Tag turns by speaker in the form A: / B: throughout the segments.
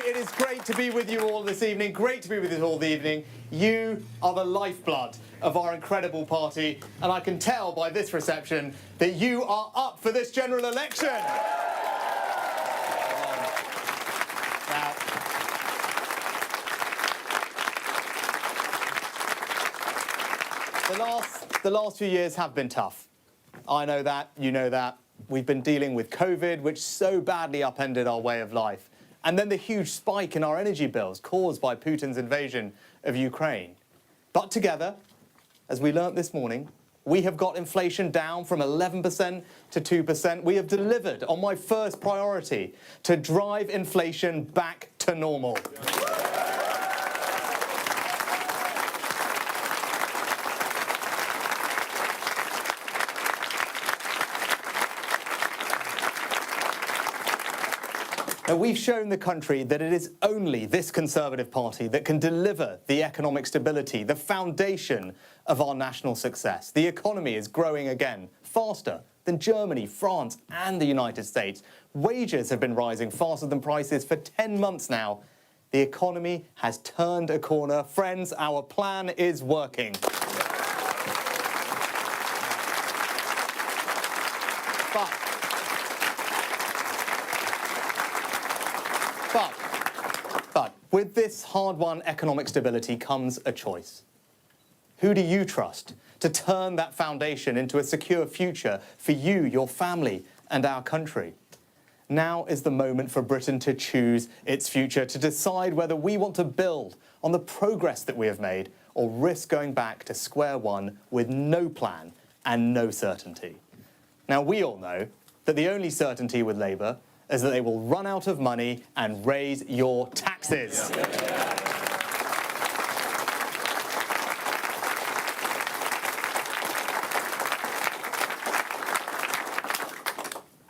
A: it is great to be with you all this evening. Great to be with you all the evening. You are the lifeblood of our incredible party, and I can tell by this reception that you are up for this general election. Now, the last few years have been tough. I know that, you know that. We've been dealing with COVID, which so badly upended our way of life. And then the huge spike in our energy bills caused by Putin's invasion of Ukraine. But together, as we learnt this morning, we have got inflation down from 11% to 2%. We have delivered on my first priority, to drive inflation back to normal. Now, we've shown the country that it is only this Conservative Party that can deliver the economic stability, the foundation of our national success. The economy is growing again, faster than Germany, France and the United States. Wages have been rising faster than prices for 10 months now. The economy has turned a corner. Friends, our plan is working. But with this hard-won economic stability comes a choice. Who do you trust to turn that foundation into a secure future for you, your family, and our country? Now is the moment for Britain to choose its future, to decide whether we want to build on the progress that we have made or risk going back to square one with no plan and no certainty. Now, we all know that the only certainty with Labour is that they will run out of money and raise your taxes.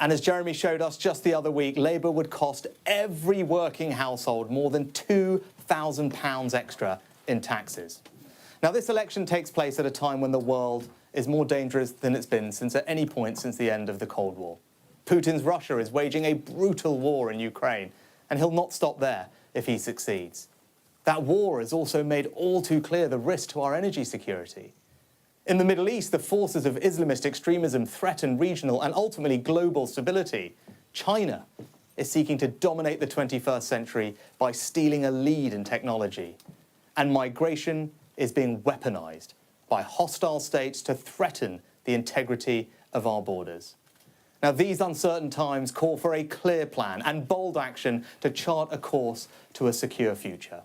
A: And as Jeremy showed us just the other week, Labour would cost every working household more than £2,000 extra in taxes. Now, this election takes place at a time when the world is more dangerous than it's been since at any point since the end of the Cold War. Putin's Russia is waging a brutal war in Ukraine, and he'll not stop there if he succeeds. That war has also made all too clear the risk to our energy security. In the Middle East, the forces of Islamist extremism threaten regional and ultimately global stability. China is seeking to dominate the 21st century by stealing a lead in technology. And migration is being weaponized by hostile states to threaten the integrity of our borders. Now, these uncertain times call for a clear plan and bold action to chart a course to a secure future.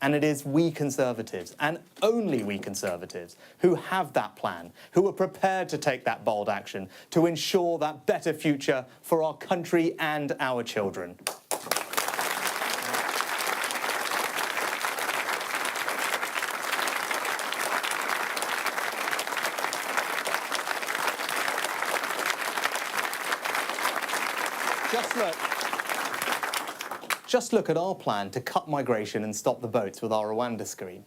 A: And it is we Conservatives, and only we Conservatives, who have that plan, who are prepared to take that bold action to ensure that better future for our country and our children. Just look at our plan to cut migration and stop the boats with our Rwanda scheme.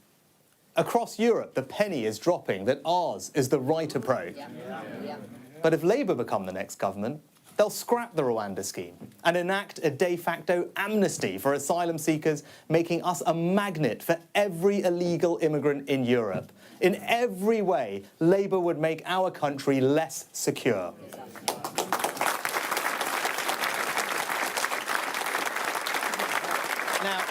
A: Across Europe, the penny is dropping that ours is the right approach. But if Labour become the next government, they'll scrap the Rwanda scheme and enact a de facto amnesty for asylum seekers, making us a magnet for every illegal immigrant in Europe. In every way, Labour would make our country less secure. Now,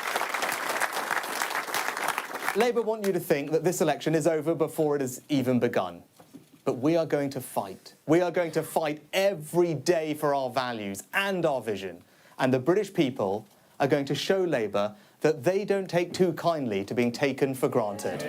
A: Labour want you to think that this election is over before it has even begun. But we are going to fight. We are going to fight every day for our values and our vision. And the British people are going to show Labour that they don't take too kindly to being taken for granted.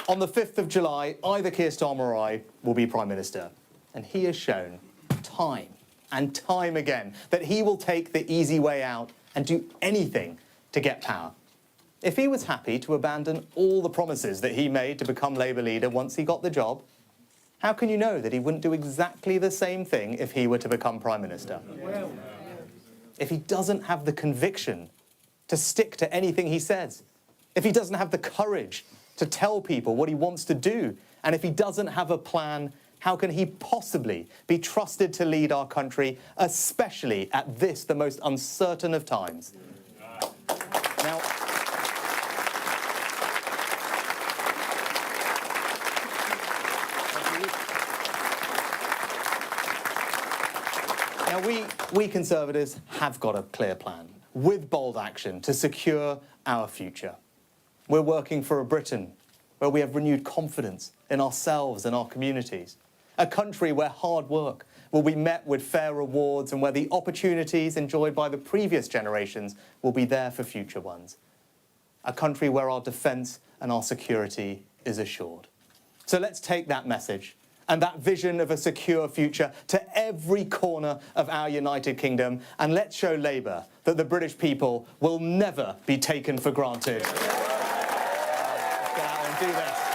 A: On the 5th of July, either Keir Starmer or I will be Prime Minister. And he has shown time and time again that he will take the easy way out and do anything to get power. If he was happy to abandon all the promises that he made to become Labour leader once he got the job, how can you know that he wouldn't do exactly the same thing if he were to become Prime Minister? If he doesn't have the conviction to stick to anything he says, if he doesn't have the courage to tell people what he wants to do. And if he doesn't have a plan, how can he possibly be trusted to lead our country, especially at this, the most uncertain of times? Now, we Conservatives have got a clear plan, with bold action, to secure our future. We're working for a Britain where we have renewed confidence in ourselves and our communities. A country where hard work will be met with fair rewards and where the opportunities enjoyed by the previous generations will be there for future ones. A country where our defence and our security is assured. So let's take that message and that vision of a secure future to every corner of our United Kingdom, and let's show Labour that the British people will never be taken for granted. Let's get out and do this.